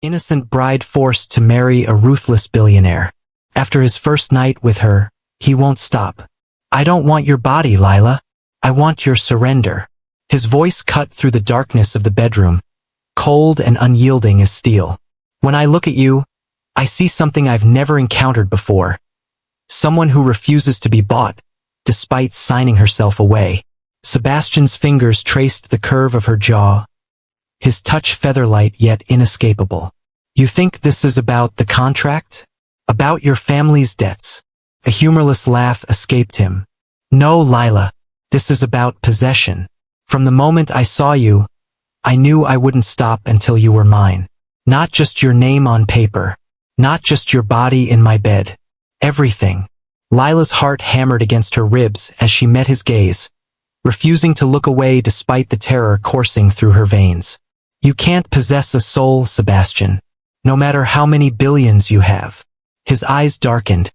Innocent bride forced to marry a ruthless billionaire. After his first night with her, he won't stop. I don't want your body, Lila. I want your surrender. His voice cut through the darkness of the bedroom, cold and unyielding as steel. When I look at you, I see something I've never encountered before. Someone who refuses to be bought, despite signing herself away. Sebastian's fingers traced the curve of her jaw, his touch feather-light yet inescapable. You think this is about the contract? About your family's debts? A humorless laugh escaped him. No, Lila, this is about possession. From the moment I saw you, I knew I wouldn't stop until you were mine. Not just your name on paper. Not just your body in my bed. Everything. Lila's heart hammered against her ribs as she met his gaze, refusing to look away despite the terror coursing through her veins. You can't possess a soul, Sebastian, no matter how many billions you have. His eyes darkened,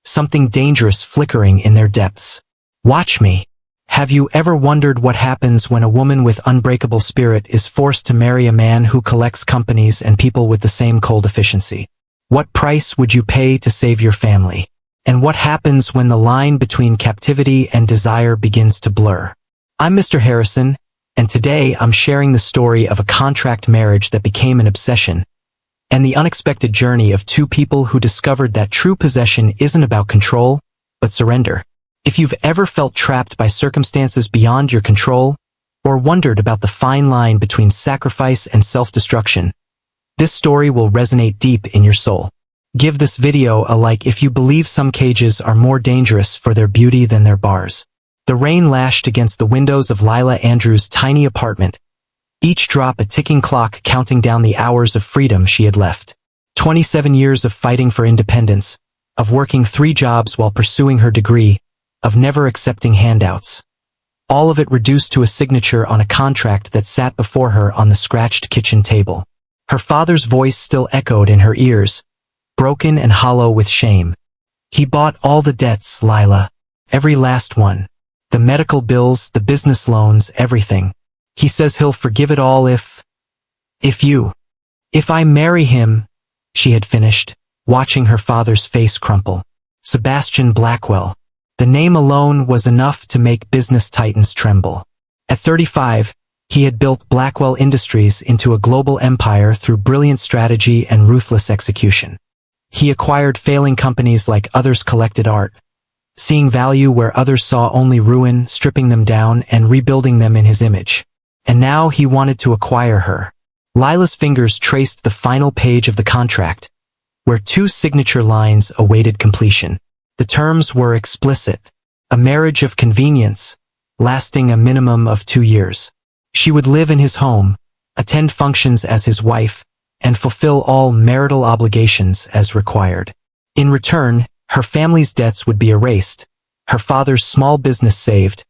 something dangerous flickering in their depths. Watch me. Have you ever wondered what happens when a woman with unbreakable spirit is forced to marry a man who collects companies and people with the same cold efficiency? What price would you pay to save your family? And what happens when the line between captivity and desire begins to blur? I'm Mr. Harrison, and today I'm sharing the story of a contract marriage that became an obsession, and the unexpected journey of two people who discovered that true possession isn't about control, but surrender. If you've ever felt trapped by circumstances beyond your control, or wondered about the fine line between sacrifice and self-destruction, this story will resonate deep in your soul. Give this video a like if you believe some cages are more dangerous for their beauty than their bars. The rain lashed against the windows of Lila Andrews' tiny apartment, each drop a ticking clock counting down the hours of freedom she had left. 27 years of fighting for independence, of working 3 jobs while pursuing her degree, of never accepting handouts. All of it reduced to a signature on a contract that sat before her on the scratched kitchen table. Her father's voice still echoed in her ears, broken and hollow with shame. He bought all the debts, Lila. Every last one. The medical bills, the business loans, everything. He says he'll forgive it all if I marry him, she had finished, watching her father's face crumple. Sebastian Blackwell. The name alone was enough to make business titans tremble. At 35, he had built Blackwell Industries into a global empire through brilliant strategy and ruthless execution. He acquired failing companies like others collected art, seeing value where others saw only ruin, stripping them down and rebuilding them in his image. And now he wanted to acquire her. Lila's fingers traced the final page of the contract, where 2 signature lines awaited completion. The terms were explicit. A marriage of convenience, lasting a minimum of 2 years. She would live in his home, attend functions as his wife, and fulfill all marital obligations as required. In return, her family's debts would be erased, her father's small business saved,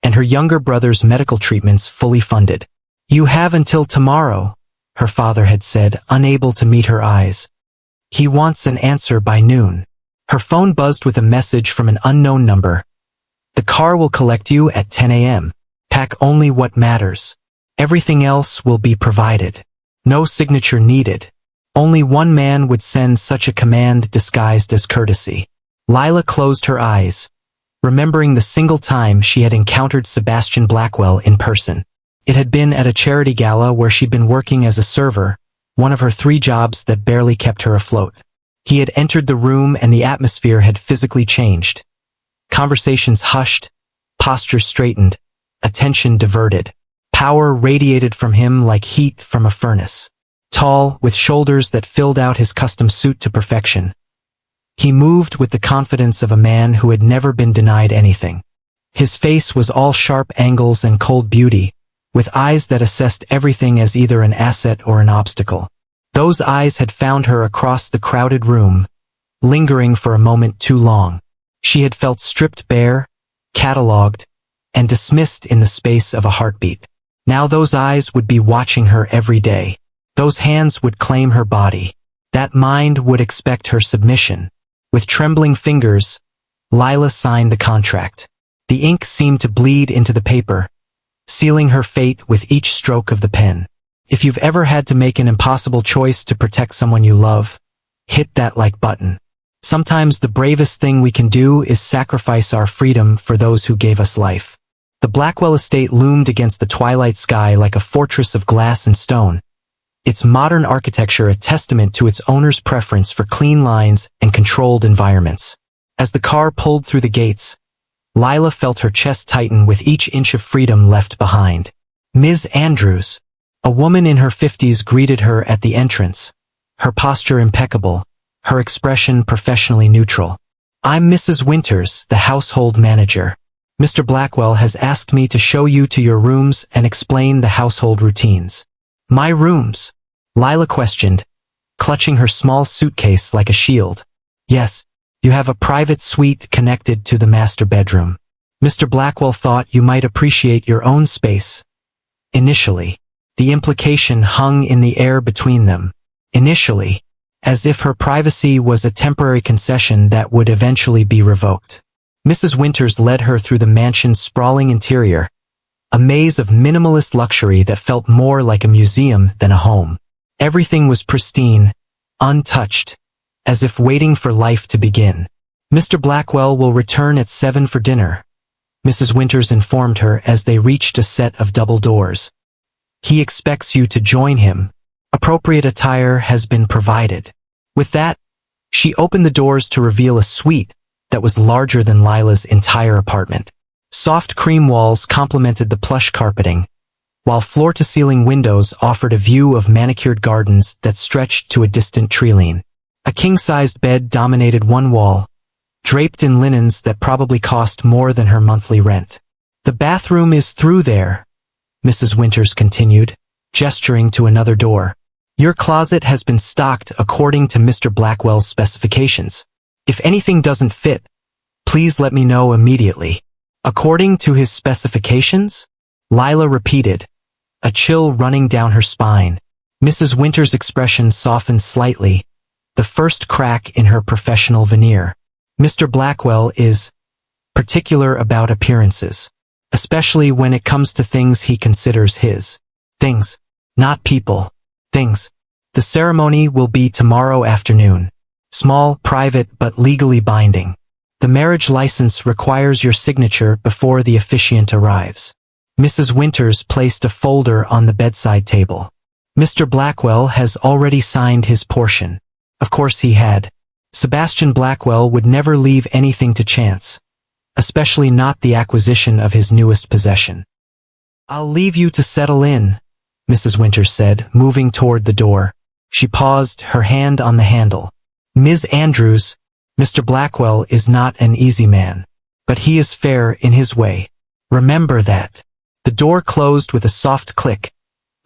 and her younger brother's medical treatments fully funded. You have until tomorrow, her father had said, unable to meet her eyes. He wants an answer by noon. Her phone buzzed with a message from an unknown number. The car will collect you at 10 a.m. Pack only what matters. Everything else will be provided. No signature needed. Only one man would send such a command disguised as courtesy. Lila closed her eyes, remembering the single time she had encountered Sebastian Blackwell in person. It had been at a charity gala where she'd been working as a server, one of her 3 jobs that barely kept her afloat. He had entered the room and the atmosphere had physically changed. Conversations hushed, postures straightened, attention diverted. Power radiated from him like heat from a furnace. Tall, with shoulders that filled out his custom suit to perfection, he moved with the confidence of a man who had never been denied anything. His face was all sharp angles and cold beauty, with eyes that assessed everything as either an asset or an obstacle. Those eyes had found her across the crowded room, lingering for a moment too long. She had felt stripped bare, catalogued, and dismissed in the space of a heartbeat. Now those eyes would be watching her every day. Those hands would claim her body. That mind would expect her submission. With trembling fingers, Lila signed the contract. The ink seemed to bleed into the paper, sealing her fate with each stroke of the pen. If you've ever had to make an impossible choice to protect someone you love, hit that like button. Sometimes the bravest thing we can do is sacrifice our freedom for those who gave us life. The Blackwell estate loomed against the twilight sky like a fortress of glass and stone, its modern architecture a testament to its owner's preference for clean lines and controlled environments. As the car pulled through the gates, Lila felt her chest tighten with each inch of freedom left behind. Ms. Andrews, a woman in her 50s, greeted her at the entrance, her posture impeccable, her expression professionally neutral. "I'm Mrs. Winters, the household manager. Mr. Blackwell has asked me to show you to your rooms and explain the household routines." "My rooms?" Lila questioned, clutching her small suitcase like a shield. "Yes, you have a private suite connected to the master bedroom. Mr. Blackwell thought you might appreciate your own space." Initially, the implication hung in the air between them. Initially, as if her privacy was a temporary concession that would eventually be revoked. Mrs. Winters led her through the mansion's sprawling interior, a maze of minimalist luxury that felt more like a museum than a home. Everything was pristine, untouched, as if waiting for life to begin. "Mr. Blackwell will return at 7 for dinner," Mrs. Winters informed her as they reached a set of double doors. "He expects you to join him. Appropriate attire has been provided." With that, she opened the doors to reveal a suite that was larger than Lila's entire apartment. Soft cream walls complemented the plush carpeting, while floor-to-ceiling windows offered a view of manicured gardens that stretched to a distant tree-line. A king-sized bed dominated one wall, draped in linens that probably cost more than her monthly rent. "The bathroom is through there," Mrs. Winters continued, gesturing to another door. "Your closet has been stocked according to Mr. Blackwell's specifications. If anything doesn't fit, please let me know immediately." "According to his specifications?" Lila repeated, a chill running down her spine. Mrs. Winters' expression softened slightly, the first crack in her professional veneer. "Mr. Blackwell is particular about appearances, especially when it comes to things he considers his things, not people. Things. The ceremony will be tomorrow afternoon. Small, private, but legally binding. The marriage license requires your signature before the officiant arrives." Mrs. Winters placed a folder on the bedside table. "Mr. Blackwell has already signed his portion." Of course he had. Sebastian Blackwell would never leave anything to chance, especially not the acquisition of his newest possession. "I'll leave you to settle in," Mrs. Winters said, moving toward the door. She paused, her hand on the handle. "Ms. Andrews, Mr. Blackwell is not an easy man, but he is fair in his way. Remember that." The door closed with a soft click,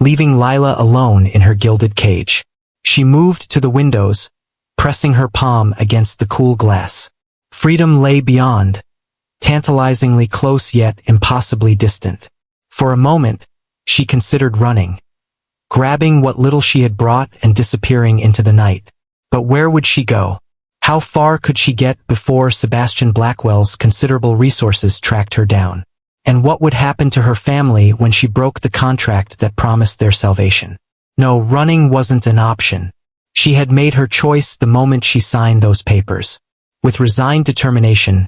leaving Lila alone in her gilded cage. She moved to the windows, pressing her palm against the cool glass. Freedom lay beyond, tantalizingly close yet impossibly distant. For a moment, she considered running, grabbing what little she had brought and disappearing into the night. But where would she go? How far could she get before Sebastian Blackwell's considerable resources tracked her down? And what would happen to her family when she broke the contract that promised their salvation? No, running wasn't an option. She had made her choice the moment she signed those papers. With resigned determination,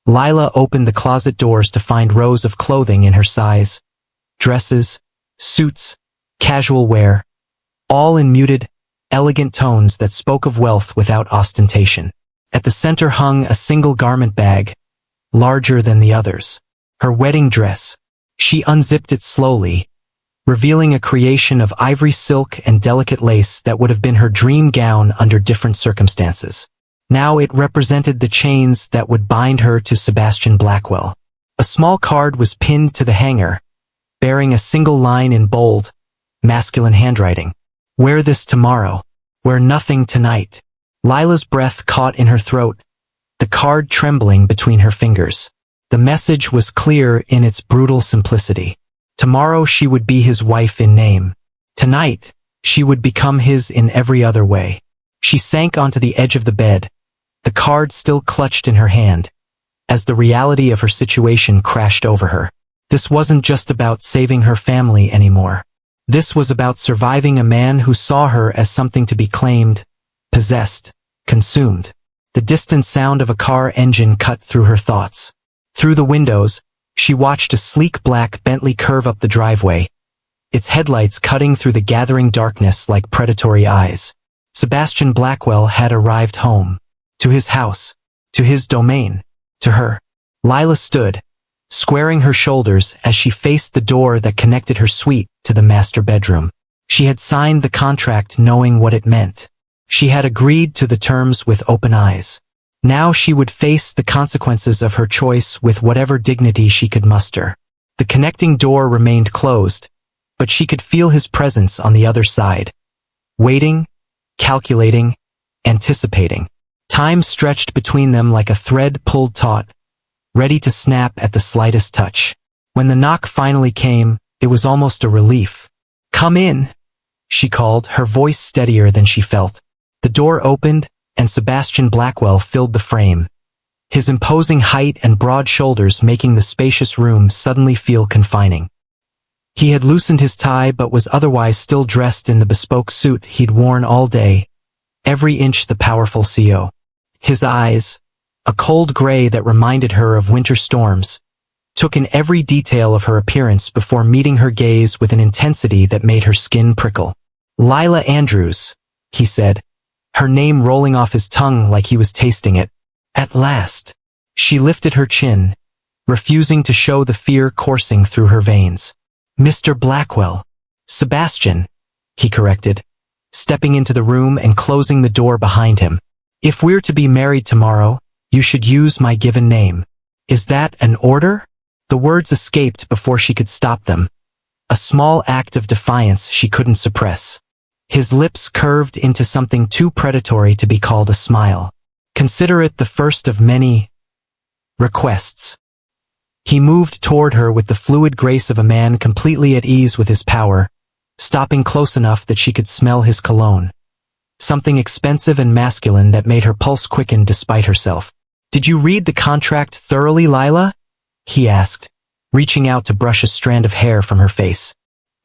Lila opened the closet doors to find rows of clothing in her size. Dresses, suits, casual wear, all in muted, elegant tones that spoke of wealth without ostentation. At the center hung a single garment bag, larger than the others. Her wedding dress. She unzipped it slowly, revealing a creation of ivory silk and delicate lace that would have been her dream gown under different circumstances. Now it represented the chains that would bind her to Sebastian Blackwell. A small card was pinned to the hanger, bearing a single line in bold, masculine handwriting. "Wear this tomorrow. Wear nothing tonight." Lila's breath caught in her throat, the card trembling between her fingers. The message was clear in its brutal simplicity. Tomorrow she would be his wife in name. Tonight, she would become his in every other way. She sank onto the edge of the bed, the card still clutched in her hand, as the reality of her situation crashed over her. This wasn't just about saving her family anymore. This was about surviving a man who saw her as something to be claimed, possessed, consumed. The distant sound of a car engine cut through her thoughts. Through the windows, she watched a sleek black Bentley curve up the driveway, its headlights cutting through the gathering darkness like predatory eyes. Sebastian Blackwell had arrived home. To his house. To his domain. To her. Lila stood, squaring her shoulders as she faced the door that connected her suite to the master bedroom. She had signed the contract knowing what it meant. She had agreed to the terms with open eyes. Now she would face the consequences of her choice with whatever dignity she could muster. The connecting door remained closed, but she could feel his presence on the other side. Waiting, calculating, anticipating. Time stretched between them like a thread pulled taut, ready to snap at the slightest touch. When the knock finally came, it was almost a relief. "Come in," she called, her voice steadier than she felt. The door opened, and Sebastian Blackwell filled the frame, his imposing height and broad shoulders making the spacious room suddenly feel confining. He had loosened his tie but was otherwise still dressed in the bespoke suit he'd worn all day, every inch the powerful CO. His eyes, a cold gray that reminded her of winter storms, took in every detail of her appearance before meeting her gaze with an intensity that made her skin prickle. "Lila Andrews," he said, her name rolling off his tongue like he was tasting it. At last. She lifted her chin, refusing to show the fear coursing through her veins. "Mr. Blackwell." "Sebastian," he corrected, stepping into the room and closing the door behind him. "If we're to be married tomorrow, you should use my given name. Is that an order?" The words escaped before she could stop them, a small act of defiance she couldn't suppress. His lips curved into something too predatory to be called a smile. "Consider it the first of many requests." He moved toward her with the fluid grace of a man completely at ease with his power, stopping close enough that she could smell his cologne. Something expensive and masculine that made her pulse quicken despite herself. "Did you read the contract thoroughly, Lila?" he asked, reaching out to brush a strand of hair from her face.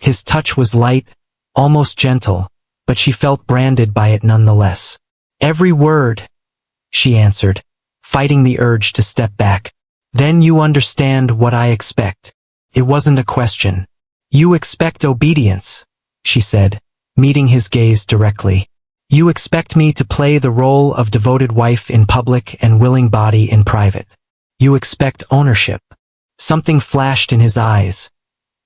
His touch was light, almost gentle, but she felt branded by it nonetheless. "Every word," she answered, fighting the urge to step back. "Then you understand what I expect." It wasn't a question. "You expect obedience," she said, meeting his gaze directly. "You expect me to play the role of devoted wife in public and willing body in private. You expect ownership." Something flashed in his eyes.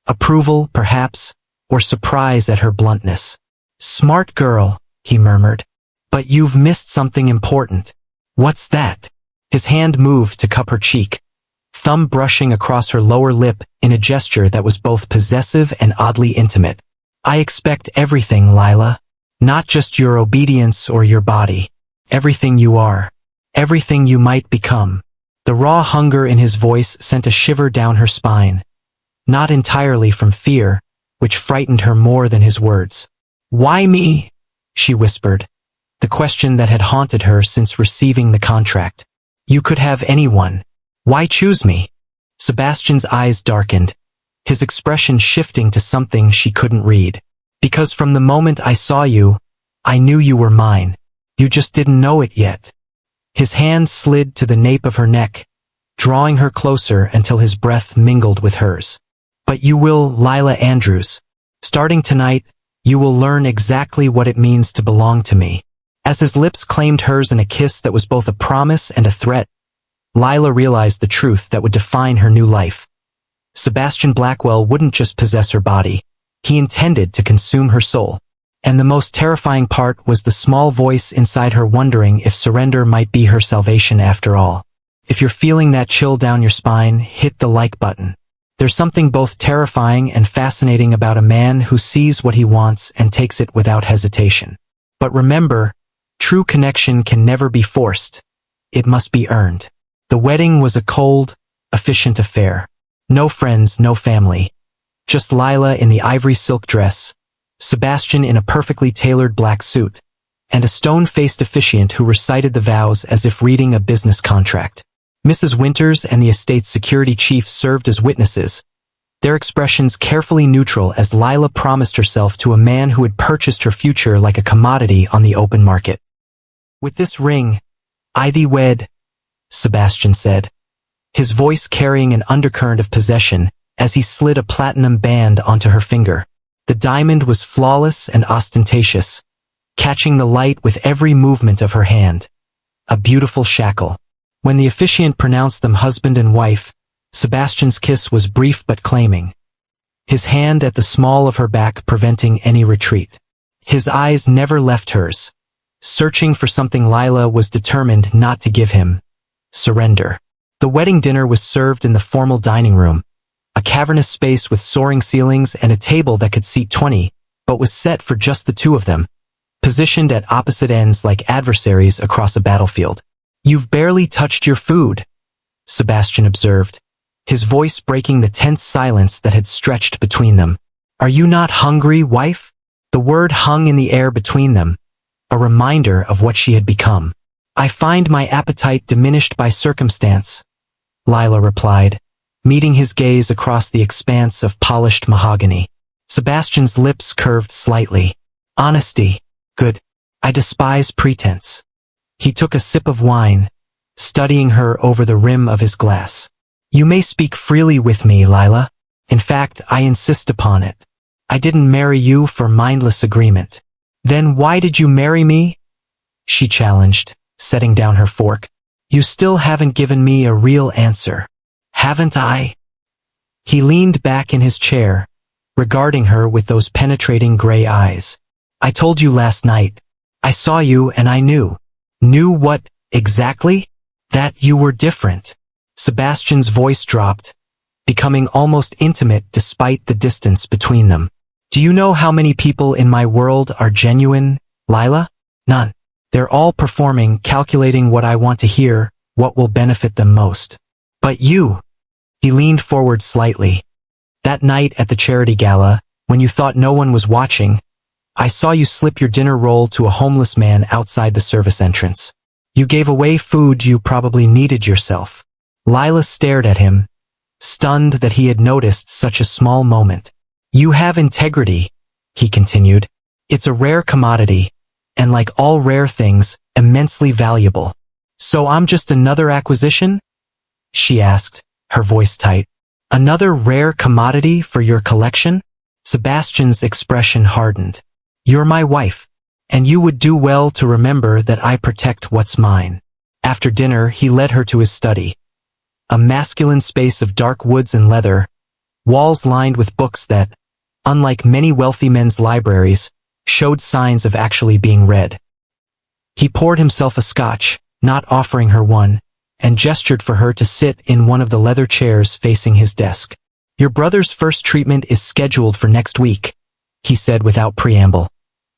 Approval, perhaps, or surprise at her bluntness. "Smart girl," he murmured. "But you've missed something important." "What's that?" His hand moved to cup her cheek, thumb brushing across her lower lip in a gesture that was both possessive and oddly intimate. "I expect everything, Lila. Not just your obedience or your body. Everything you are. Everything you might become." The raw hunger in his voice sent a shiver down her spine. Not entirely from fear, which frightened her more than his words. "Why me?" she whispered, the question that had haunted her since receiving the contract. "You could have anyone. Why choose me?" Sebastian's eyes darkened, his expression shifting to something she couldn't read. "Because from the moment I saw you, I knew you were mine. You just didn't know it yet." His hand slid to the nape of her neck, drawing her closer until his breath mingled with hers. "But you will, Lila Andrews. Starting tonight, you will learn exactly what it means to belong to me." As his lips claimed hers in a kiss that was both a promise and a threat, Lila realized the truth that would define her new life. Sebastian Blackwell wouldn't just possess her body. He intended to consume her soul. And the most terrifying part was the small voice inside her wondering if surrender might be her salvation after all. If you're feeling that chill down your spine, hit the like button. There's something both terrifying and fascinating about a man who sees what he wants and takes it without hesitation. But remember, true connection can never be forced. It must be earned. The wedding was a cold, efficient affair. No friends, no family. Just Lila in the ivory silk dress, Sebastian in a perfectly tailored black suit, and a stone-faced officiant who recited the vows as if reading a business contract. Mrs. Winters and the estate's security chief served as witnesses, their expressions carefully neutral as Lila promised herself to a man who had purchased her future like a commodity on the open market. "With this ring, I thee wed," Sebastian said, his voice carrying an undercurrent of possession as he slid a platinum band onto her finger. The diamond was flawless and ostentatious, catching the light with every movement of her hand. A beautiful shackle. When the officiant pronounced them husband and wife, Sebastian's kiss was brief but claiming, his hand at the small of her back preventing any retreat. His eyes never left hers, searching for something Lila was determined not to give him: surrender. The wedding dinner was served in the formal dining room, a cavernous space with soaring ceilings and a table that could seat 20, but was set for just the two of them, positioned at opposite ends like adversaries across a battlefield. "You've barely touched your food," Sebastian observed, his voice breaking the tense silence that had stretched between them. "Are you not hungry, wife?" The word hung in the air between them, a reminder of what she had become. "I find my appetite diminished by circumstance," Lila replied, meeting his gaze across the expanse of polished mahogany. Sebastian's lips curved slightly. "Honesty. Good. I despise pretense." He took a sip of wine, studying her over the rim of his glass. "You may speak freely with me, Lila. In fact, I insist upon it. I didn't marry you for mindless agreement." "Then why did you marry me?" she challenged, setting down her fork. "You still haven't given me a real answer." "Haven't I?" He leaned back in his chair, regarding her with those penetrating gray eyes. "I told you last night. I saw you and I knew." "Knew what, exactly?" "That you were different." Sebastian's voice dropped, becoming almost intimate despite the distance between them. "Do you know how many people in my world are genuine, Lila? None. They're all performing, calculating what I want to hear, what will benefit them most. But you," he leaned forward slightly, "that night at the charity gala, when you thought no one was watching, I saw you slip your dinner roll to a homeless man outside the service entrance. You gave away food you probably needed yourself." Lila stared at him, stunned that he had noticed such a small moment. "You have integrity," he continued. "It's a rare commodity, and like all rare things, immensely valuable." "So I'm just another acquisition?" she asked, her voice tight. "Another rare commodity for your collection?" Sebastian's expression hardened. "You're my wife, and you would do well to remember that I protect what's mine." After dinner, he led her to his study, a masculine space of dark woods and leather, walls lined with books that, unlike many wealthy men's libraries, showed signs of actually being read. He poured himself a scotch, not offering her one, and gestured for her to sit in one of the leather chairs facing his desk. "Your brother's first treatment is scheduled for next week," he said without preamble,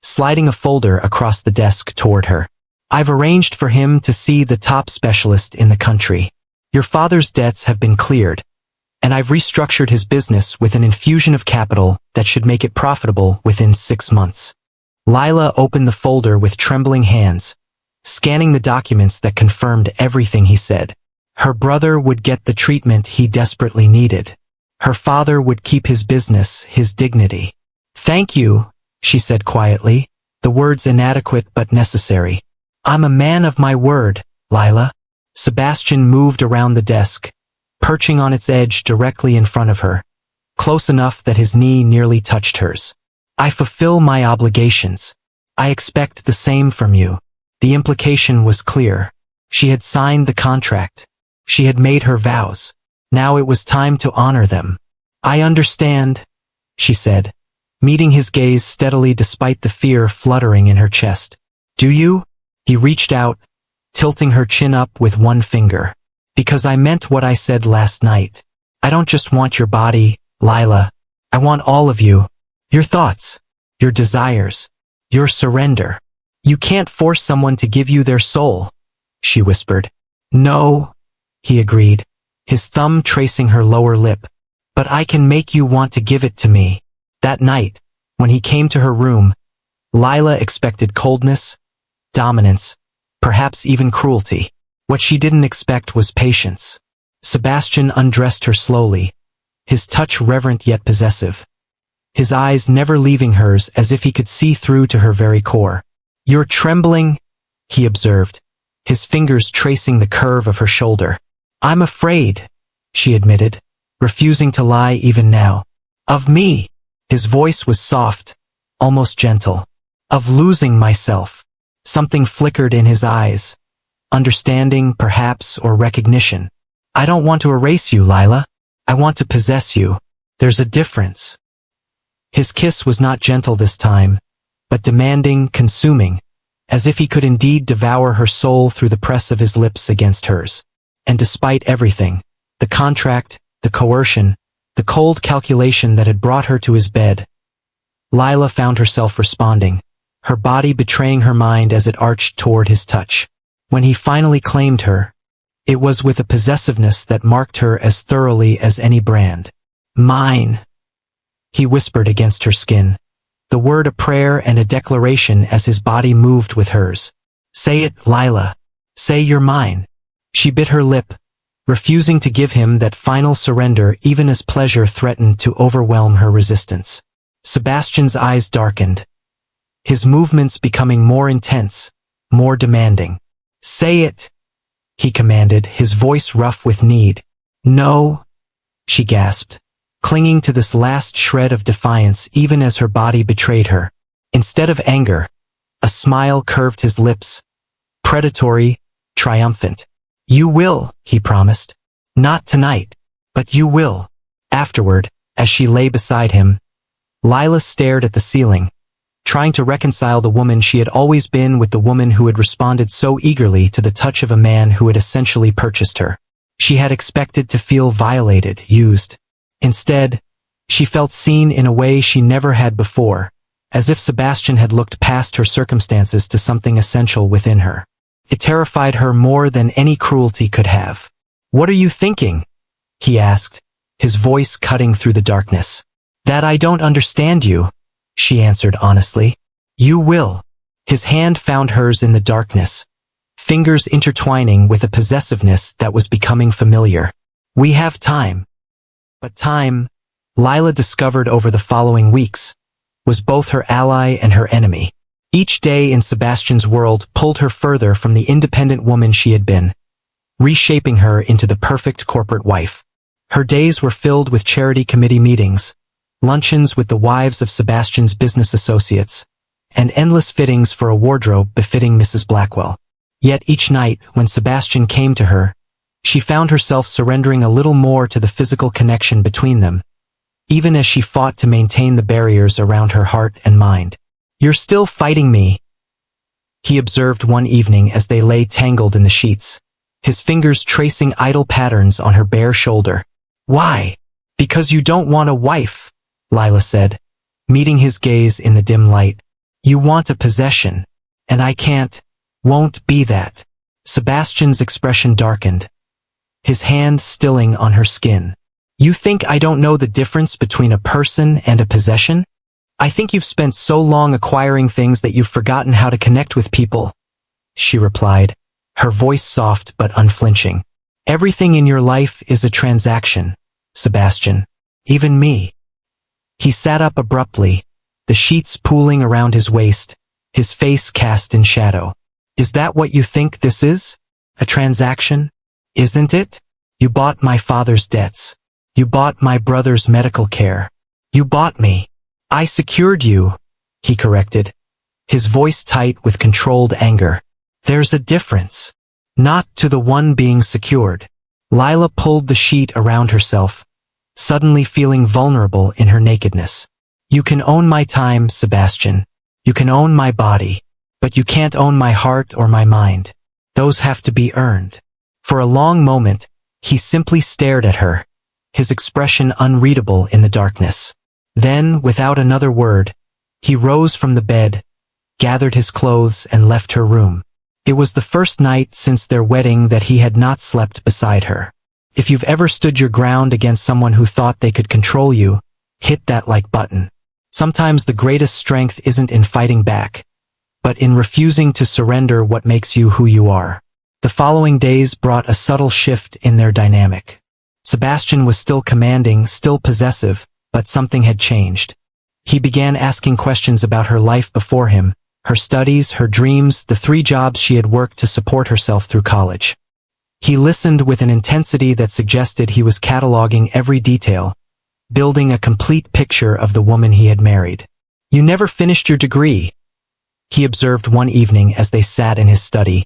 sliding a folder across the desk toward her. "I've arranged for him to see the top specialist in the country. Your father's debts have been cleared, and I've restructured his business with an infusion of capital that should make it profitable within 6 months." Lila opened the folder with trembling hands, scanning the documents that confirmed everything he said. Her brother would get the treatment he desperately needed. Her father would keep his business, his dignity. "Thank you," she said quietly, the words inadequate but necessary. "I'm a man of my word, Lila." Sebastian moved around the desk, perching on its edge directly in front of her, close enough that his knee nearly touched hers. "I fulfill my obligations. I expect the same from you." The implication was clear. She had signed the contract. She had made her vows. Now it was time to honor them. "I understand," she said, meeting his gaze steadily despite the fear fluttering in her chest. "Do you?" He reached out, tilting her chin up with one finger. "Because I meant what I said last night. I don't just want your body, Lila. I want all of you. Your thoughts, your desires, your surrender. You can't force someone to give you their soul," she whispered. "No," he agreed, his thumb tracing her lower lip. "But I can make you want to give it to me." That night, when he came to her room, Lila expected coldness, dominance, perhaps even cruelty. What she didn't expect was patience. Sebastian undressed her slowly, his touch reverent yet possessive. His eyes never leaving hers as if he could see through to her very core. "You're trembling," he observed, his fingers tracing the curve of her shoulder. "I'm afraid," she admitted, refusing to lie even now. "Of me." His voice was soft, almost gentle. "Of losing myself." Something flickered in his eyes. Understanding, perhaps, or recognition. "I don't want to erase you, Lila. I want to possess you. There's a difference." His kiss was not gentle this time, but demanding, consuming, as if he could indeed devour her soul through the press of his lips against hers. And despite everything, the contract, the coercion, the cold calculation that had brought her to his bed, Lila found herself responding, her body betraying her mind as it arched toward his touch. When he finally claimed her, it was with a possessiveness that marked her as thoroughly as any brand. "Mine," he whispered against her skin, the word a prayer and a declaration as his body moved with hers. "Say it, Lila. Say you're mine." She bit her lip, refusing to give him that final surrender even as pleasure threatened to overwhelm her resistance. Sebastian's eyes darkened, his movements becoming more intense, more demanding. "Say it," he commanded, his voice rough with need. "No," she gasped, clinging to this last shred of defiance even as her body betrayed her. Instead of anger, a smile curved his lips, predatory, triumphant. "You will," he promised. "Not tonight, but you will." Afterward, as she lay beside him, Lila stared at the ceiling, trying to reconcile the woman she had always been with the woman who had responded so eagerly to the touch of a man who had essentially purchased her. She had expected to feel violated, used. Instead, she felt seen in a way she never had before, as if Sebastian had looked past her circumstances to something essential within her. It terrified her more than any cruelty could have. "What are you thinking?" he asked, his voice cutting through the darkness. "That I don't understand you," she answered honestly. "You will." His hand found hers in the darkness, fingers intertwining with a possessiveness that was becoming familiar. "We have time." But time, Lila discovered over the following weeks, was both her ally and her enemy. Each day in Sebastian's world pulled her further from the independent woman she had been, reshaping her into the perfect corporate wife. Her days were filled with charity committee meetings, luncheons with the wives of Sebastian's business associates, and endless fittings for a wardrobe befitting Mrs. Blackwell. Yet each night, when Sebastian came to her, she found herself surrendering a little more to the physical connection between them, even as she fought to maintain the barriers around her heart and mind. "You're still fighting me," he observed one evening as they lay tangled in the sheets, his fingers tracing idle patterns on her bare shoulder. "Why?" "Because you don't want a wife," Lila said, meeting his gaze in the dim light. "You want a possession, and I won't be that." Sebastian's expression darkened, his hand stilling on her skin. "You think I don't know the difference between a person and a possession? I think you've spent so long acquiring things that you've forgotten how to connect with people," she replied, her voice soft but unflinching. "Everything in your life is a transaction, Sebastian. Even me." He sat up abruptly, the sheets pooling around his waist, his face cast in shadow. "Is that what you think this is? A transaction? Isn't it? You bought my father's debts. You bought my brother's medical care. You bought me." "I secured you," he corrected, his voice tight with controlled anger. "There's a difference. Not to the one being secured." Lila pulled the sheet around herself, suddenly feeling vulnerable in her nakedness. "You can own my time, Sebastian. You can own my body, but you can't own my heart or my mind. Those have to be earned." For a long moment, he simply stared at her, his expression unreadable in the darkness. Then, without another word, he rose from the bed, gathered his clothes and left her room. It was the first night since their wedding that he had not slept beside her. If you've ever stood your ground against someone who thought they could control you, hit that like button. Sometimes the greatest strength isn't in fighting back, but in refusing to surrender what makes you who you are. The following days brought a subtle shift in their dynamic. Sebastian was still commanding, still possessive, but something had changed. He began asking questions about her life before him, her studies, her dreams, the 3 jobs she had worked to support herself through college. He listened with an intensity that suggested he was cataloging every detail, building a complete picture of the woman he had married. "You never finished your degree," he observed one evening as they sat in his study,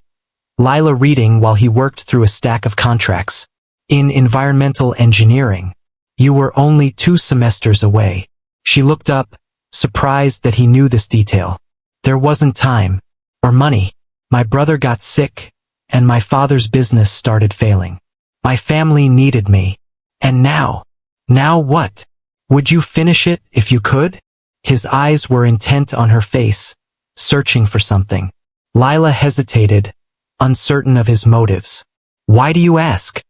Lila reading while he worked through a stack of contracts. "In environmental engineering. You were only 2 semesters away." She looked up, surprised that he knew this detail. "There wasn't time. Or money. My brother got sick, and my father's business started failing. My family needed me. And now? Now what? Would you finish it if you could?" His eyes were intent on her face, searching for something. Lila hesitated, uncertain of his motives. "Why do you ask?"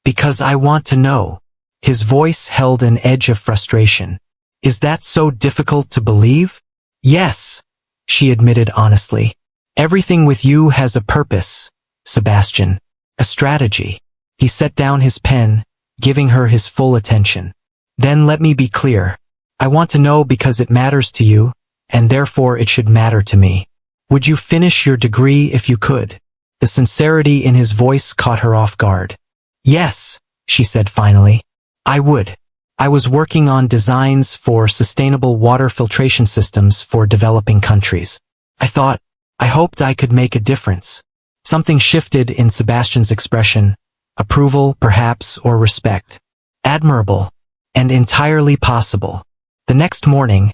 "Because I want to know." His voice held an edge of frustration. "Is that so difficult to believe?" "Yes," she admitted honestly. "Everything with you has a purpose, Sebastian. A strategy." He set down his pen, giving her his full attention. "Then let me be clear. I want to know because it matters to you, and therefore it should matter to me. Would you finish your degree if you could?" The sincerity in his voice caught her off guard. "Yes," she said finally. "I would. I was working on designs for sustainable water filtration systems for developing countries. I hoped I could make a difference." Something shifted in Sebastian's expression, approval, perhaps, or respect. Admirable. And entirely possible. The next morning,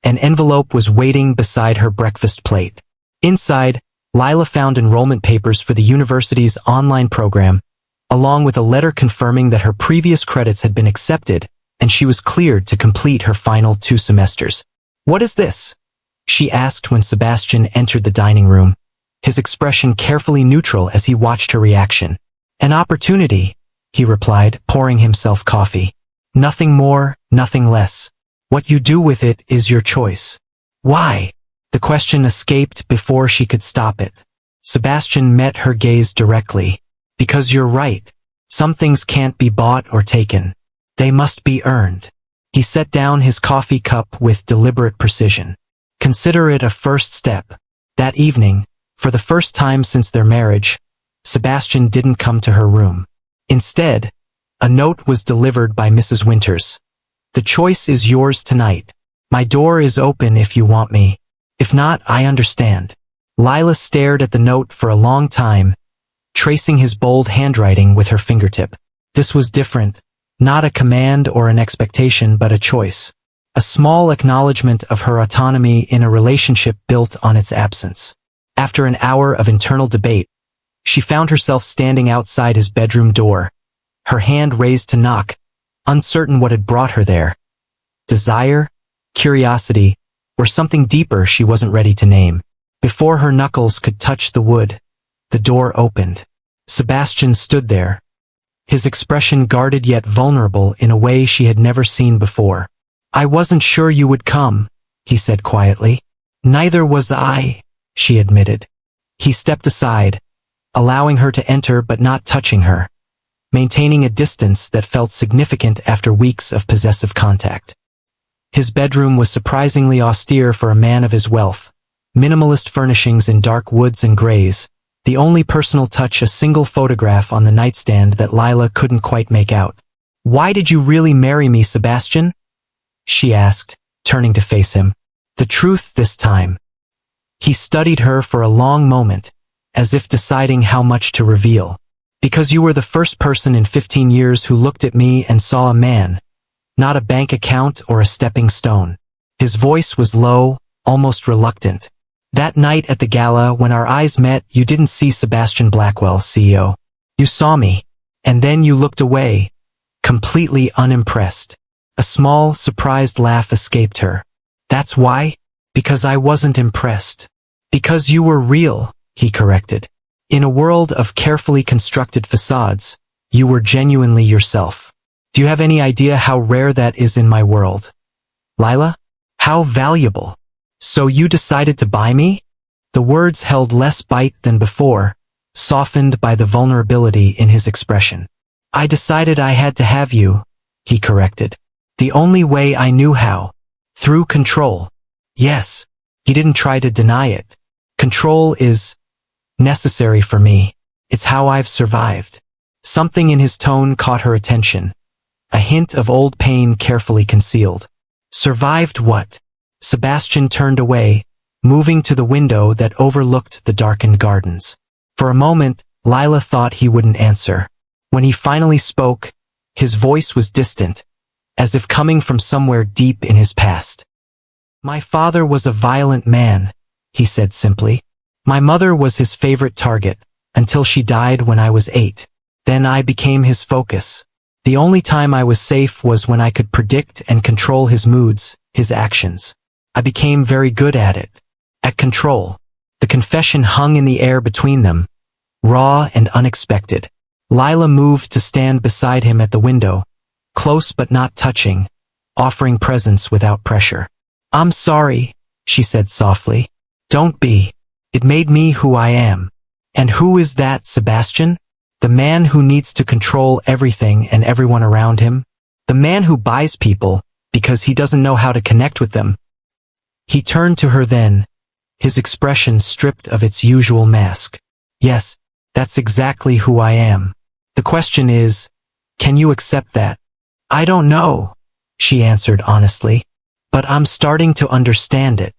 an envelope was waiting beside her breakfast plate. Inside, Lila found enrollment papers for the university's online program, along with a letter confirming that her previous credits had been accepted and she was cleared to complete her final 2 semesters. "What is this?" she asked when Sebastian entered the dining room, his expression carefully neutral as he watched her reaction. "An opportunity," he replied, pouring himself coffee. "Nothing more, nothing less. What you do with it is your choice." "Why?" The question escaped before she could stop it. Sebastian met her gaze directly. "Because you're right. Some things can't be bought or taken. They must be earned." He set down his coffee cup with deliberate precision. "Consider it a first step." That evening, for the first time since their marriage, Sebastian didn't come to her room. Instead, a note was delivered by Mrs. Winters. "The choice is yours tonight. My door is open if you want me. If not, I understand." Lila stared at the note for a long time, tracing his bold handwriting with her fingertip. This was different, not a command or an expectation but a choice. A small acknowledgement of her autonomy in a relationship built on its absence. After an hour of internal debate, she found herself standing outside his bedroom door, her hand raised to knock, uncertain what had brought her there. Desire, curiosity, or something deeper she wasn't ready to name. Before her knuckles could touch the wood, the door opened. Sebastian stood there, his expression guarded yet vulnerable in a way she had never seen before. "I wasn't sure you would come," he said quietly. "Neither was I," she admitted. He stepped aside, allowing her to enter but not touching her, maintaining a distance that felt significant after weeks of possessive contact. His bedroom was surprisingly austere for a man of his wealth. Minimalist furnishings in dark woods and grays, the only personal touch a single photograph on the nightstand that Lila couldn't quite make out. "Why did you really marry me, Sebastian?" she asked, turning to face him. "The truth this time." He studied her for a long moment, as if deciding how much to reveal. "Because you were the first person in 15 years who looked at me and saw a man, not a bank account or a stepping stone." His voice was low, almost reluctant. "That night at the gala, when our eyes met, you didn't see Sebastian Blackwell, CEO. You saw me, and then you looked away, completely unimpressed." A small, surprised laugh escaped her. "That's why? Because I wasn't impressed." "Because you were real," he corrected. "In a world of carefully constructed facades, you were genuinely yourself. Do you have any idea how rare that is in my world? Lila? How valuable. So you decided to buy me?" The words held less bite than before, softened by the vulnerability in his expression. I decided I had to have you, he corrected. The only way I knew how. Through control. Yes. He didn't try to deny it. Control is necessary for me. It's how I've survived. Something in his tone caught her attention. A hint of old pain carefully concealed. Survived what? Sebastian turned away, moving to the window that overlooked the darkened gardens. For a moment, Lila thought he wouldn't answer. When he finally spoke, his voice was distant, as if coming from somewhere deep in his past. My father was a violent man, he said simply. My mother was his favorite target, until she died when I was 8. Then I became his focus. The only time I was safe was when I could predict and control his moods, his actions. I became very good at it. At control. The confession hung in the air between them, raw and unexpected. Lila moved to stand beside him at the window, close but not touching, offering presence without pressure. I'm sorry, she said softly. Don't be. It made me who I am. And who is that, Sebastian? The man who needs to control everything and everyone around him? The man who buys people because he doesn't know how to connect with them? He turned to her then, his expression stripped of its usual mask. Yes, that's exactly who I am. The question is, can you accept that? I don't know, she answered honestly, but I'm starting to understand it.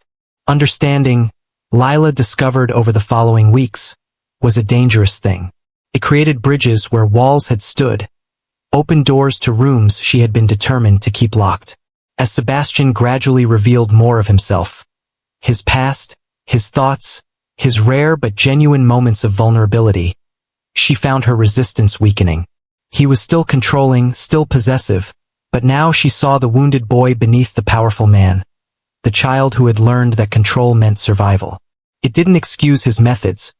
Understanding, Lila discovered over the following weeks, was a dangerous thing. It created bridges where walls had stood, opened doors to rooms she had been determined to keep locked. As Sebastian gradually revealed more of himself, his past, his thoughts, his rare but genuine moments of vulnerability, she found her resistance weakening. He was still controlling, still possessive, but now she saw the wounded boy beneath the powerful man, the child who had learned that control meant survival. It didn't excuse his methods,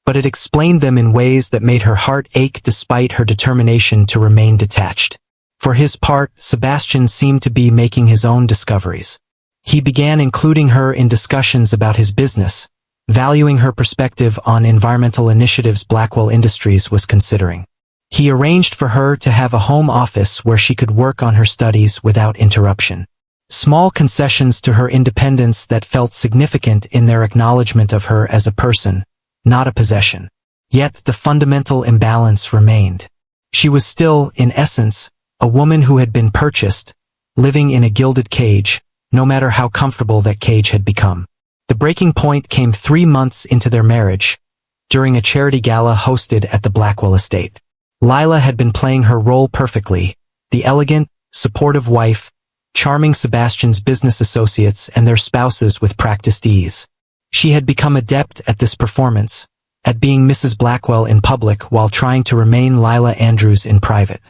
but it explained them in ways that made her heart ache despite her determination to remain detached. For his part, Sebastian seemed to be making his own discoveries. He began including her in discussions about his business, valuing her perspective on environmental initiatives Blackwell Industries was considering. He arranged for her to have a home office where she could work on her studies without interruption. Small concessions to her independence that felt significant in their acknowledgement of her as a person, not a possession. Yet the fundamental imbalance remained. She was still, in essence, a woman who had been purchased, living in a gilded cage, no matter how comfortable that cage had become. The breaking point came 3 months into their marriage, during a charity gala hosted at the Blackwell estate. Lila had been playing her role perfectly, the elegant, supportive wife, charming Sebastian's business associates and their spouses with practiced ease. She had become adept at this performance, at being Mrs. Blackwell in public while trying to remain Lila Andrews in private.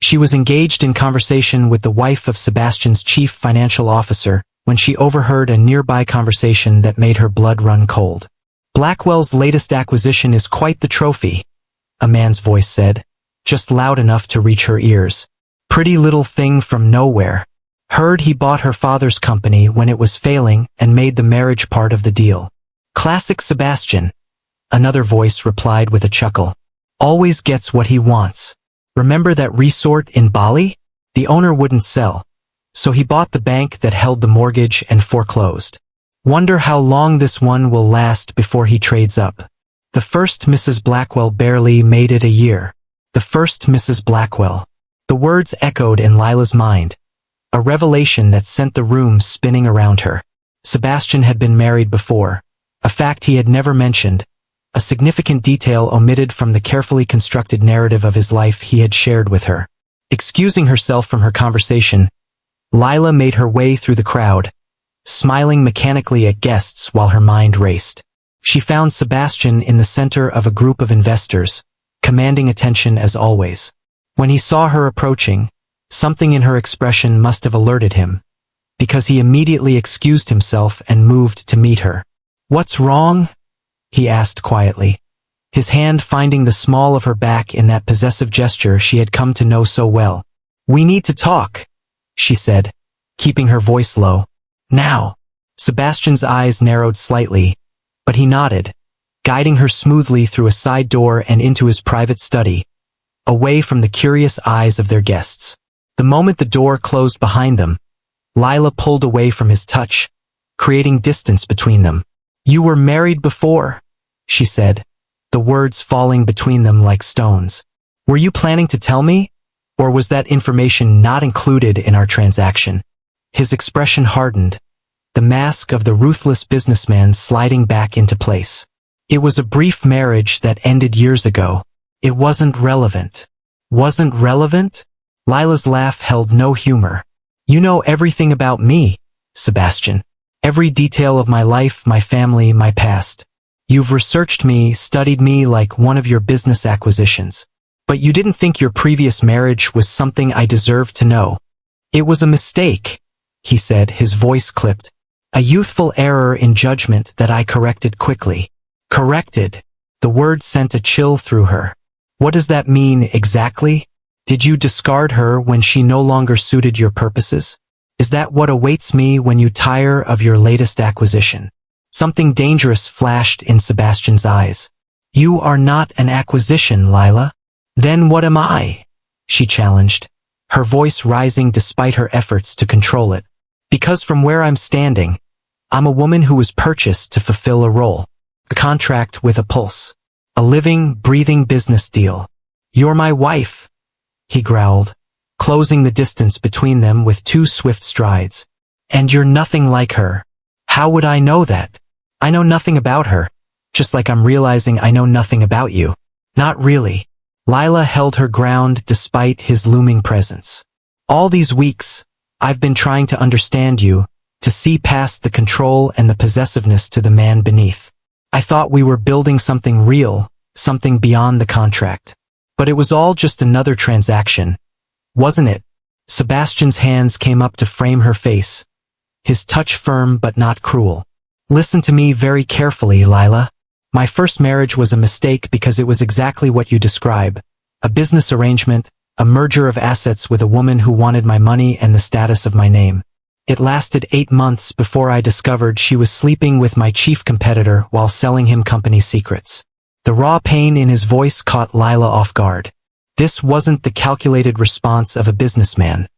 She was engaged in conversation with the wife of Sebastian's chief financial officer when she overheard a nearby conversation that made her blood run cold. Blackwell's latest acquisition is quite the trophy, a man's voice said, just loud enough to reach her ears. Pretty little thing from nowhere. Heard he bought her father's company when it was failing and made the marriage part of the deal. Classic Sebastian, another voice replied with a chuckle. Always gets what he wants. Remember that resort in Bali? The owner wouldn't sell, so he bought the bank that held the mortgage and foreclosed. Wonder how long this one will last before he trades up. The first Mrs. Blackwell barely made it a year. The first Mrs. Blackwell. The words echoed in Lila's mind, a revelation that sent the room spinning around her. Sebastian had been married before, a fact he had never mentioned, a significant detail omitted from the carefully constructed narrative of his life he had shared with her. Excusing herself from her conversation, Lila made her way through the crowd, smiling mechanically at guests while her mind raced. She found Sebastian in the center of a group of investors, commanding attention as always. When he saw her approaching, something in her expression must have alerted him, because he immediately excused himself and moved to meet her. "What's wrong?" he asked quietly, his hand finding the small of her back in that possessive gesture she had come to know so well. "We need to talk," she said, keeping her voice low. "Now." Sebastian's eyes narrowed slightly, but he nodded, guiding her smoothly through a side door and into his private study, away from the curious eyes of their guests. The moment the door closed behind them, Lila pulled away from his touch, creating distance between them. "You were married before," she said, the words falling between them like stones. "Were you planning to tell me? Or was that information not included in our transaction?" His expression hardened, the mask of the ruthless businessman sliding back into place. "It was a brief marriage that ended years ago. It wasn't relevant." "Wasn't relevant?" Lila's laugh held no humor. "You know everything about me, Sebastian. Every detail of my life, my family, my past. You've researched me, studied me like one of your business acquisitions. But you didn't think your previous marriage was something I deserved to know." "It was a mistake," he said, his voice clipped. "A youthful error in judgment that I corrected quickly." "Corrected?" The word sent a chill through her. "What does that mean exactly? Did you discard her when she no longer suited your purposes? Is that what awaits me when you tire of your latest acquisition?" Something dangerous flashed in Sebastian's eyes. "You are not an acquisition, Lila." "Then what am I?" she challenged, her voice rising despite her efforts to control it. "Because from where I'm standing, I'm a woman who was purchased to fulfill a role, a contract with a pulse, a living, breathing business deal. You're my wife," he growled, closing the distance between them with 2 swift strides. "And you're nothing like her." "How would I know that? I know nothing about her, just like I'm realizing I know nothing about you." "Not really." Lila held her ground despite his looming presence. "All these weeks, I've been trying to understand you, to see past the control and the possessiveness to the man beneath. I thought we were building something real, something beyond the contract. But it was all just another transaction, wasn't it?" Sebastian's hands came up to frame her face, his touch firm but not cruel. "Listen to me very carefully, Lila. My first marriage was a mistake because it was exactly what you describe. A business arrangement, a merger of assets with a woman who wanted my money and the status of my name. It lasted 8 months before I discovered she was sleeping with my chief competitor while selling him company secrets." The raw pain in his voice caught Lila off guard. This wasn't the calculated response of a businessman.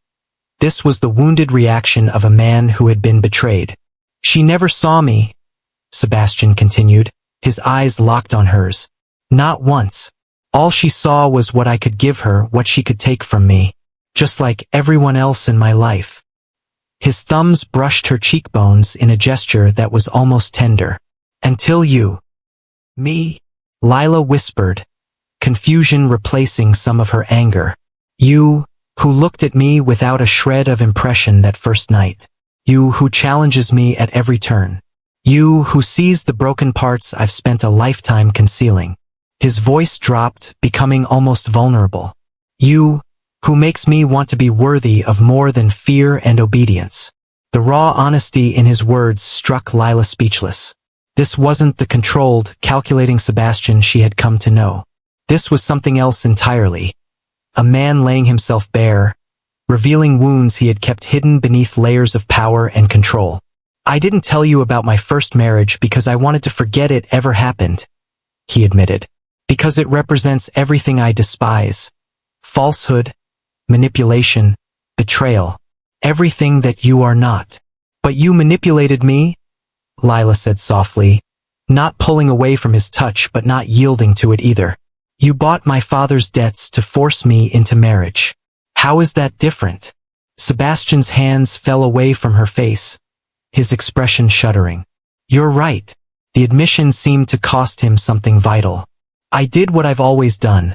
This was the wounded reaction of a man who had been betrayed. "She never saw me," Sebastian continued, his eyes locked on hers. "Not once. All she saw was what I could give her, what she could take from me. Just like everyone else in my life." His thumbs brushed her cheekbones in a gesture that was almost tender. "Until you." "Me?" Lila whispered, confusion replacing some of her anger. "You, who looked at me without a shred of impression that first night. You who challenges me at every turn. You who sees the broken parts I've spent a lifetime concealing." His voice dropped, becoming almost vulnerable. "You, who makes me want to be worthy of more than fear and obedience." The raw honesty in his words struck Lila speechless. This wasn't the controlled, calculating Sebastian she had come to know. This was something else entirely. A man laying himself bare, revealing wounds he had kept hidden beneath layers of power and control. "I didn't tell you about my first marriage because I wanted to forget it ever happened," he admitted. "Because it represents everything I despise. Falsehood, manipulation, betrayal. Everything that you are not." "But you manipulated me," Lila said softly, not pulling away from his touch but not yielding to it either. "You bought my father's debts to force me into marriage. How is that different?" Sebastian's hands fell away from her face, his expression shuddering. "You're right." The admission seemed to cost him something vital. "I did what I've always done.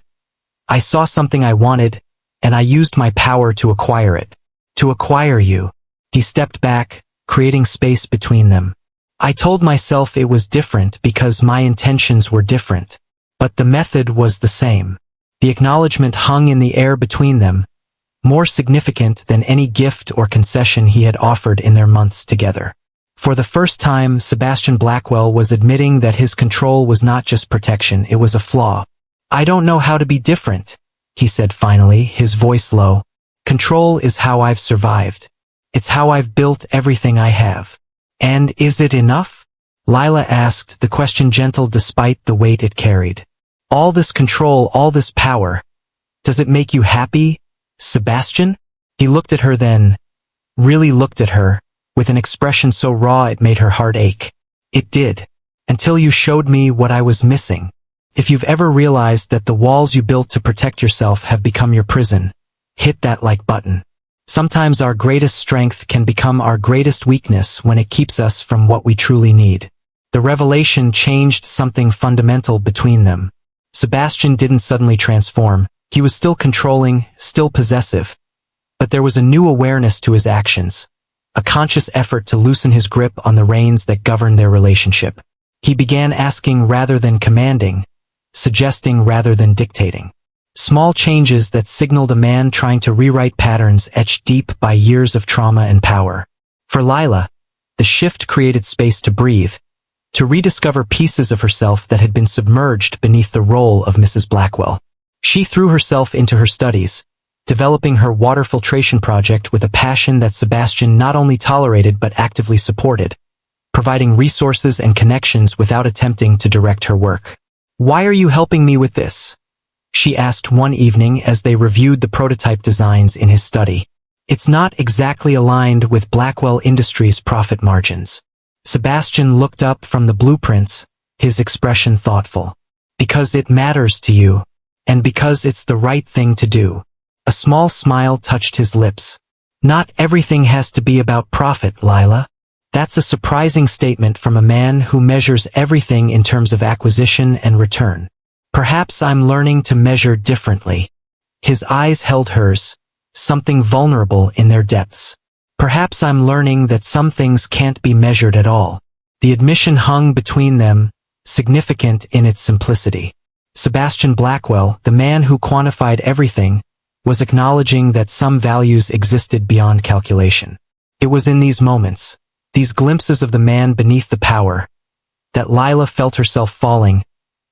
I saw something I wanted, and I used my power to acquire it. To acquire you." He stepped back, creating space between them. "I told myself it was different because my intentions were different. But the method was the same." The acknowledgement hung in the air between them, more significant than any gift or concession he had offered in their months together. For the first time, Sebastian Blackwell was admitting that his control was not just protection, it was a flaw. "I don't know how to be different," he said finally, his voice low. "Control is how I've survived. It's how I've built everything I have." "And is it enough?" Lila asked, the question gentle despite the weight it carried. "All this control, all this power, Does it make you happy, Sebastian? He looked at her then, really looked at her, with an expression so raw it made her heart ache. It did. Until you showed me what I was missing. If you've ever realized that the walls you built to protect yourself have become your prison, hit that like button. Sometimes our greatest strength can become our greatest weakness when it keeps us from what we truly need. The revelation changed something fundamental between them. Sebastian didn't suddenly transform. He was still controlling, still possessive. But there was a new awareness to his actions, a conscious effort to loosen his grip on the reins that governed their relationship. He began asking rather than commanding, suggesting rather than dictating. Small changes that signaled a man trying to rewrite patterns etched deep by years of trauma and power. For Lila, the shift created space to breathe, to rediscover pieces of herself that had been submerged beneath the role of Mrs. Blackwell. She threw herself into her studies, developing her water filtration project with a passion that Sebastian not only tolerated but actively supported, providing resources and connections without attempting to direct her work. "Why are you helping me with this?" she asked one evening as they reviewed the prototype designs in his study. "It's not exactly aligned with Blackwell Industries' profit margins." Sebastian looked up from the blueprints, his expression thoughtful. "Because it matters to you, and because it's the right thing to do." A small smile touched his lips. "Not everything has to be about profit, Lila." That's a surprising statement from a man who measures everything in terms of acquisition and return. "Perhaps I'm learning to measure differently." His eyes held hers, something vulnerable in their depths. "Perhaps I'm learning that some things can't be measured at all." The admission hung between them, significant in its simplicity. Sebastian Blackwell, the man who quantified everything, was acknowledging that some values existed beyond calculation. It was in these moments, these glimpses of the man beneath the power, that Lila felt herself falling,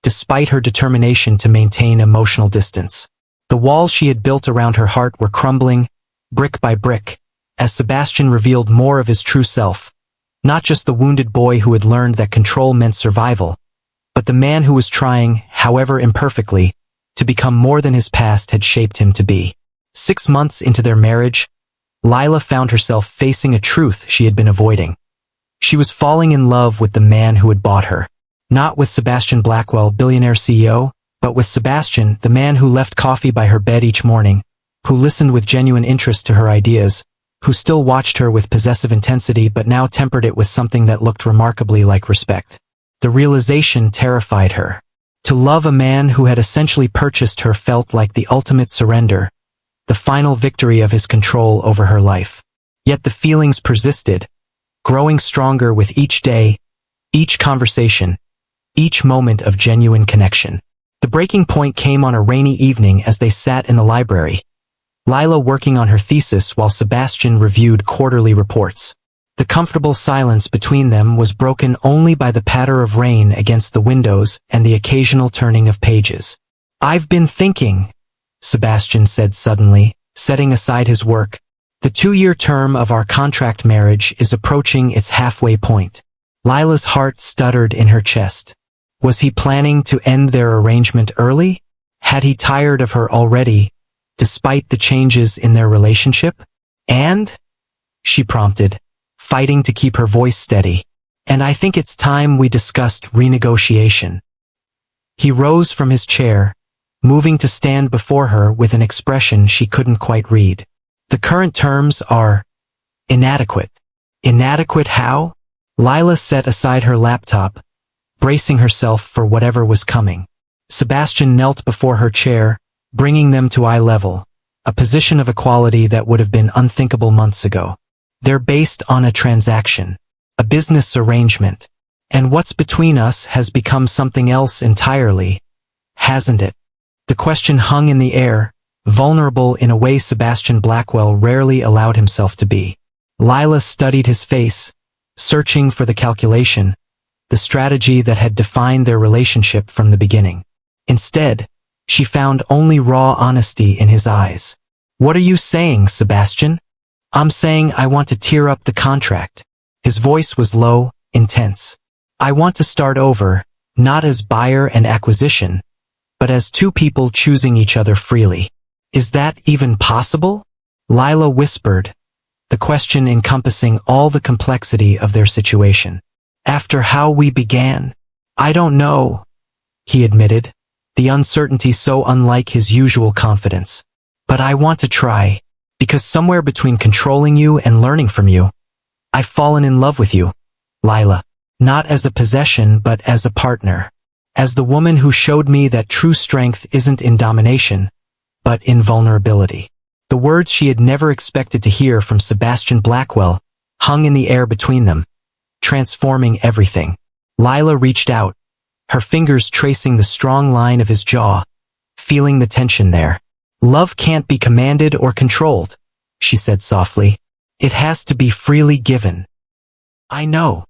despite her determination to maintain emotional distance. The walls she had built around her heart were crumbling, brick by brick, as Sebastian revealed more of his true self, not just the wounded boy who had learned that control meant survival, but the man who was trying, however imperfectly, to become more than his past had shaped him to be. 6 months into their marriage, Lila found herself facing a truth she had been avoiding. She was falling in love with the man who had bought her. Not with Sebastian Blackwell, billionaire CEO, but with Sebastian, the man who left coffee by her bed each morning, who listened with genuine interest to her ideas, who still watched her with possessive intensity but now tempered it with something that looked remarkably like respect. The realization terrified her. To love a man who had essentially purchased her felt like the ultimate surrender, the final victory of his control over her life. Yet the feelings persisted, growing stronger with each day, each conversation, each moment of genuine connection. The breaking point came on a rainy evening as they sat in the library, Lila working on her thesis while Sebastian reviewed quarterly reports. The comfortable silence between them was broken only by the patter of rain against the windows and the occasional turning of pages. "I've been thinking," Sebastian said suddenly, setting aside his work. "The 2-year term of our contract marriage is approaching its halfway point." Lila's heart stuttered in her chest. Was he planning to end their arrangement early? Had he tired of her already, despite the changes in their relationship? "And?" she prompted, fighting to keep her voice steady. "And I think it's time we discussed renegotiation." He rose from his chair, moving to stand before her with an expression she couldn't quite read. "The current terms are inadequate." "Inadequate how?" Lila set aside her laptop, bracing herself for whatever was coming. Sebastian knelt before her chair, bringing them to eye level, a position of equality that would have been unthinkable months ago. "They're based on a transaction, a business arrangement, and what's between us has become something else entirely, hasn't it?" The question hung in the air, vulnerable in a way Sebastian Blackwell rarely allowed himself to be. Lila studied his face, searching for the calculation, the strategy that had defined their relationship from the beginning. Instead, she found only raw honesty in his eyes. "What are you saying, Sebastian?" "I'm saying I want to tear up the contract." His voice was low, intense. "I want to start over, not as buyer and acquisition, but as two people choosing each other freely." Is that even possible? Lila whispered, the question encompassing all the complexity of their situation. After how we began? I don't know, he admitted, the uncertainty so unlike his usual confidence. But I want to try, because somewhere between controlling you and learning from you, I've fallen in love with you, Lila. Not as a possession but as a partner. As the woman who showed me that true strength isn't in domination, but in vulnerability. The words she had never expected to hear from Sebastian Blackwell hung in the air between them, transforming everything. Lila reached out, her fingers tracing the strong line of his jaw, feeling the tension there. Love can't be commanded or controlled, she said softly. It has to be freely given. I know.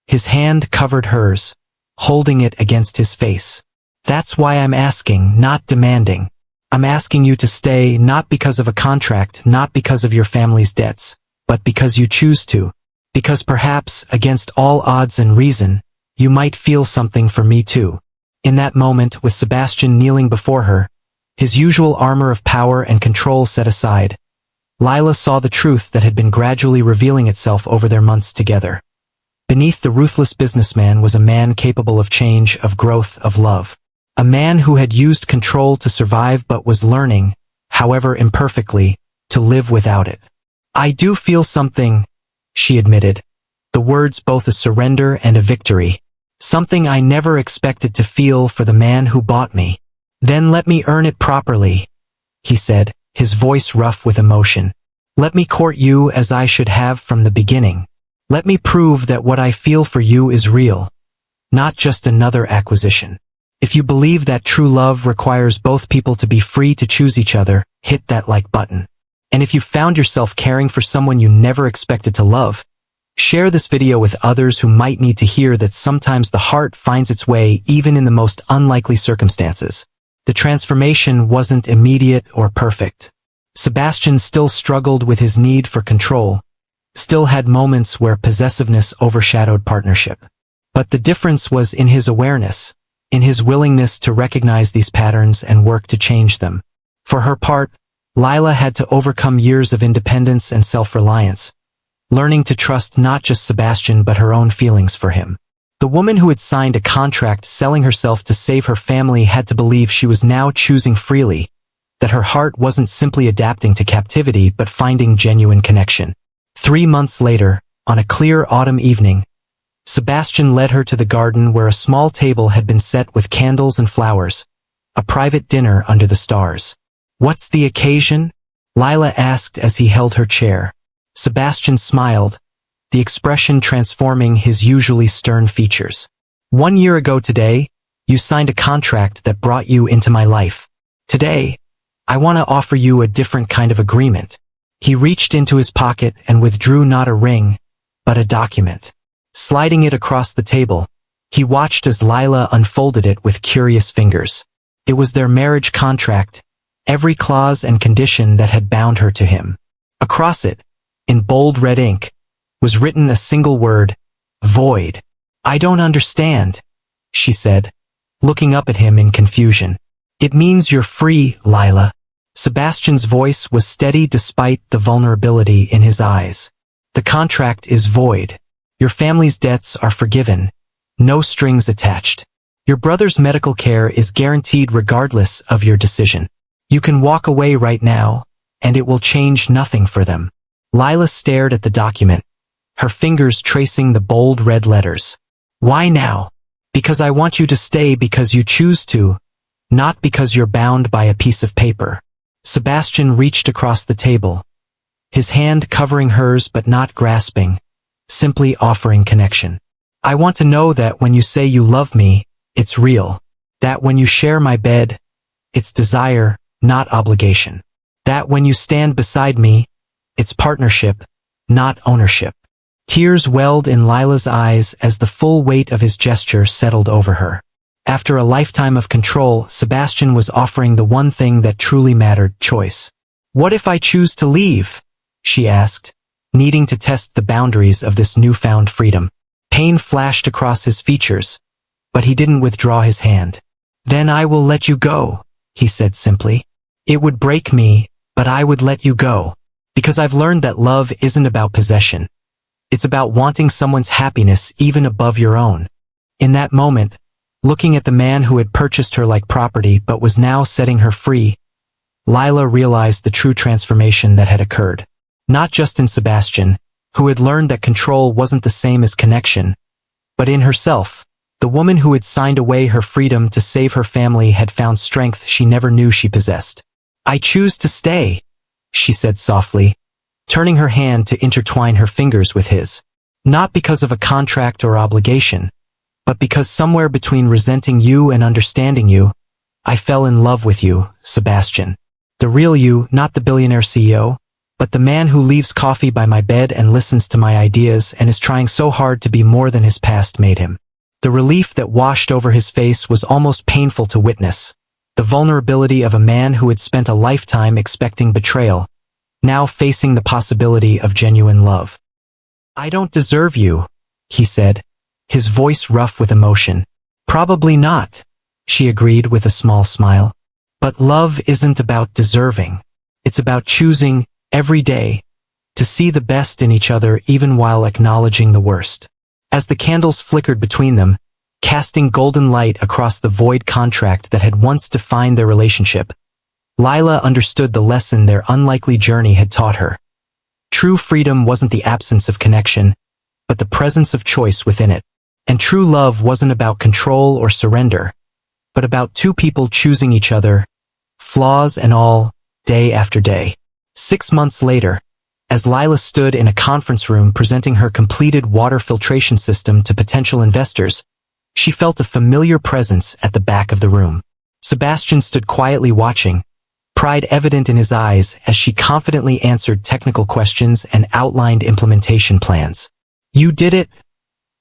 His hand covered hers, holding it against his face. That's why I'm asking, not demanding. I'm asking you to stay not because of a contract, not because of your family's debts, but because you choose to. Because perhaps, against all odds and reason, you might feel something for me too. In that moment, with Sebastian kneeling before her, his usual armor of power and control set aside, Lila saw the truth that had been gradually revealing itself over their months together. Beneath the ruthless businessman was a man capable of change, of growth, of love. A man who had used control to survive but was learning, however imperfectly, to live without it. I do feel something, she admitted, the words both a surrender and a victory. Something I never expected to feel for the man who bought me. Then let me earn it properly, he said, his voice rough with emotion. Let me court you as I should have from the beginning. Let me prove that what I feel for you is real, not just another acquisition. If you believe that true love requires both people to be free to choose each other, hit that like button. And if you found yourself caring for someone you never expected to love, share this video with others who might need to hear that sometimes the heart finds its way even in the most unlikely circumstances. The transformation wasn't immediate or perfect. Sebastian still struggled with his need for control, still had moments where possessiveness overshadowed partnership. But the difference was in his awareness, in his willingness to recognize these patterns and work to change them. For her part, Lila had to overcome years of independence and self-reliance, learning to trust not just Sebastian but her own feelings for him. The woman who had signed a contract selling herself to save her family had to believe she was now choosing freely, that her heart wasn't simply adapting to captivity but finding genuine connection. 3 months later, on a clear autumn evening, Sebastian led her to the garden where a small table had been set with candles and flowers, a private dinner under the stars. What's the occasion? Lila asked as he held her chair. Sebastian smiled, the expression transforming his usually stern features. 1 year ago today, you signed a contract that brought you into my life. Today, I want to offer you a different kind of agreement. He reached into his pocket and withdrew not a ring, but a document. Sliding it across the table, he watched as Lila unfolded it with curious fingers. It was their marriage contract, every clause and condition that had bound her to him. Across it, in bold red ink, was written a single word, void. I don't understand, she said, looking up at him in confusion. It means you're free, Lila. Sebastian's voice was steady despite the vulnerability in his eyes. The contract is void. Your family's debts are forgiven. No strings attached. Your brother's medical care is guaranteed regardless of your decision. You can walk away right now, and it will change nothing for them. Lila stared at the document, her fingers tracing the bold red letters. Why now? Because I want you to stay because you choose to, not because you're bound by a piece of paper. Sebastian reached across the table, his hand covering hers but not grasping, simply offering connection. I want to know that when you say you love me, it's real. That when you share my bed, it's desire, not obligation. That when you stand beside me, it's partnership, not ownership. Tears welled in Lila's eyes as the full weight of his gesture settled over her. After a lifetime of control, Sebastian was offering the one thing that truly mattered, choice. What if I choose to leave? She asked, needing to test the boundaries of this newfound freedom. Pain flashed across his features, but he didn't withdraw his hand. Then I will let you go, he said simply. It would break me, but I would let you go. Because I've learned that love isn't about possession. It's about wanting someone's happiness even above your own. In that moment, looking at the man who had purchased her like property but was now setting her free, Lila realized the true transformation that had occurred. Not just in Sebastian, who had learned that control wasn't the same as connection, but in herself. The woman who had signed away her freedom to save her family had found strength she never knew she possessed. "I choose to stay," she said softly, turning her hand to intertwine her fingers with his. "Not because of a contract or obligation, but because somewhere between resenting you and understanding you, I fell in love with you, Sebastian. The real you, not the billionaire CEO, but the man who leaves coffee by my bed and listens to my ideas and is trying so hard to be more than his past made him." The relief that washed over his face was almost painful to witness. The vulnerability of a man who had spent a lifetime expecting betrayal, now facing the possibility of genuine love. "I don't deserve you," he said, his voice rough with emotion. "Probably not," she agreed with a small smile. "But love isn't about deserving. It's about choosing, every day, to see the best in each other even while acknowledging the worst." As the candles flickered between them, casting golden light across the void contract that had once defined their relationship, Lila understood the lesson their unlikely journey had taught her. True freedom wasn't the absence of connection, but the presence of choice within it. And true love wasn't about control or surrender, but about two people choosing each other, flaws and all, day after day. 6 months later, as Lila stood in a conference room presenting her completed water filtration system to potential investors, she felt a familiar presence at the back of the room. Sebastian stood quietly watching, pride evident in his eyes as she confidently answered technical questions and outlined implementation plans. "You did it,"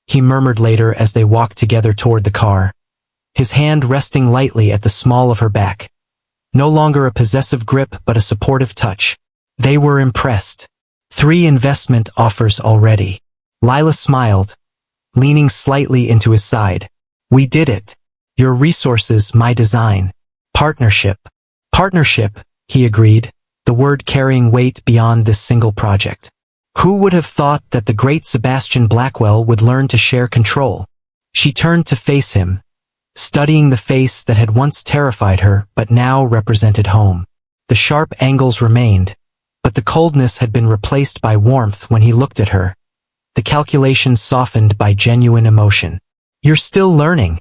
he murmured later as they walked together toward the car, his hand resting lightly at the small of her back. No longer a possessive grip but a supportive touch. They were impressed. 3 investment offers already. Lila smiled, leaning slightly into his side. "We did it. Your resources, my design. Partnership." "Partnership," he agreed, the word carrying weight beyond this single project. Who would have thought that the great Sebastian Blackwell would learn to share control? She turned to face him, studying the face that had once terrified her but now represented home. The sharp angles remained, but the coldness had been replaced by warmth when he looked at her, the calculations softened by genuine emotion. "You're still learning,"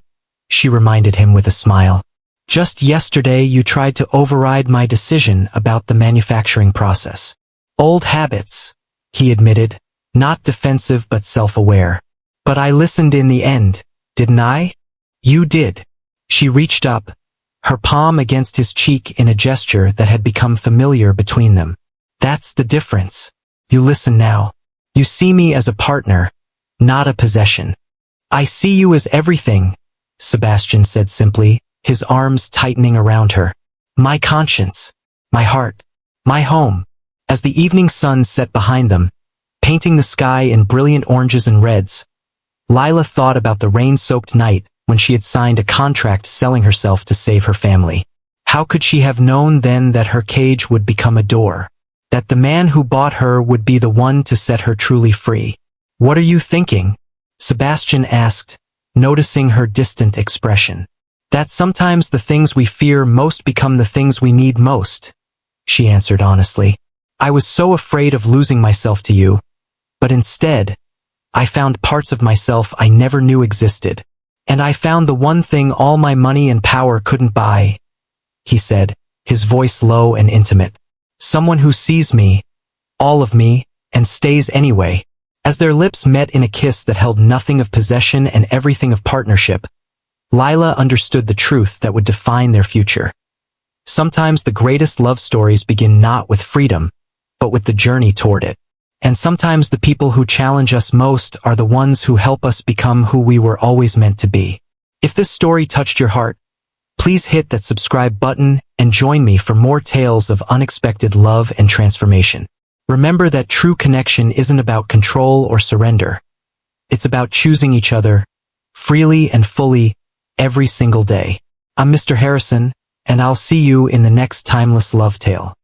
she reminded him with a smile. "Just yesterday you tried to override my decision about the manufacturing process." "Old habits," he admitted, not defensive but self-aware. "But I listened in the end, didn't I?" "You did." She reached up, her palm against his cheek in a gesture that had become familiar between them. "That's the difference. You listen now. You see me as a partner, not a possession." "I see you as everything," Sebastian said simply, his arms tightening around her. "My conscience, my heart, my home." As the evening sun set behind them, painting the sky in brilliant oranges and reds, Lila thought about the rain-soaked night when she had signed a contract selling herself to save her family. How could she have known then that her cage would become a door? That the man who bought her would be the one to set her truly free? "What are you thinking?" Sebastian asked, noticing her distant expression. "That sometimes the things we fear most become the things we need most," she answered honestly. "I was so afraid of losing myself to you, but instead, I found parts of myself I never knew existed. And I found the one thing all my money and power couldn't buy," he said, his voice low and intimate. "Someone who sees me, all of me, and stays anyway." As their lips met in a kiss that held nothing of possession and everything of partnership, Lila understood the truth that would define their future. Sometimes the greatest love stories begin not with freedom, but with the journey toward it. And sometimes the people who challenge us most are the ones who help us become who we were always meant to be. If this story touched your heart, please hit that subscribe button and join me for more tales of unexpected love and transformation. Remember that true connection isn't about control or surrender. It's about choosing each other, freely and fully, every single day. I'm Mr. Harrison, and I'll see you in the next timeless love tale.